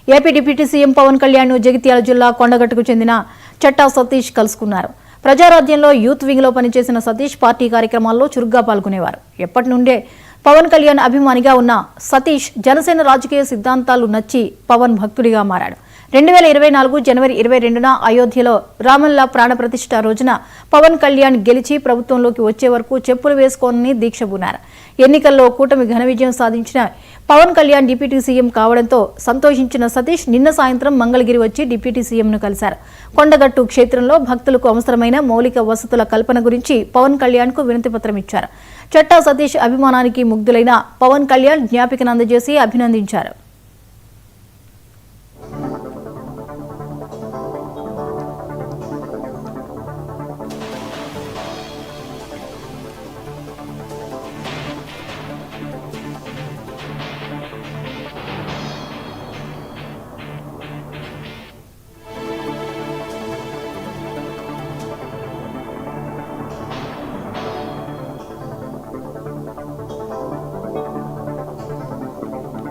AP deputy CM Pawan Kalyan Jagtial జిల్లా కొండగట్టుకు చెందిన చట్టా సతీష్ కలుసుకున్నారు. ప్రజారాజ్యంలో యూత్ వింగ్ లో పనిచేసిన సతీష్ పార్టీ కార్యక్రమాల్లో చురుగ్గా పాల్గొనేవారు. ఎప్పటి నుండే పవన్ కళ్యాణ్ అభిమానిగా ఉన్న సతీష్ జనసేన రాజకీయ సిద్ధాంతాలు నచ్చి పవన్ భక్తుడిగా మారాడు. 2024 జనవరి 22న అయోధ్యలో రామల్లా ప్రాణప్రతిష్ఠ రోజున పవన్ కళ్యాణ్ గెలిచి ప్రభుత్వంలోకి వచ్చే వరకు చెప్పులు వేసుకోనని దీక్ష పూనారు. ఎన్నికల్లో కూటమి ఘన విజయం సాధించిన పవన్ కళ్యాణ్ డిప్యూటీ సీఎం కావడంతో సంతోషించిన సతీష్ నిన్న సాయంత్రం మంగళగిరి వచ్చి డిప్యూటీ సీఎంను కలిశారు. కొండగట్టు క్షేత్రంలో భక్తులకు అవసరమైన మౌలిక వసతుల కల్పన గురించి పవన్ కళ్యాణ్కు వినతిపత్రం ఇచ్చారు. చట్టా సతీష్ అభిమానానికి ముగ్ధులైన పవన్ కళ్యాణ్ జ్ఞాపికను అందజేసి అభినందించారు.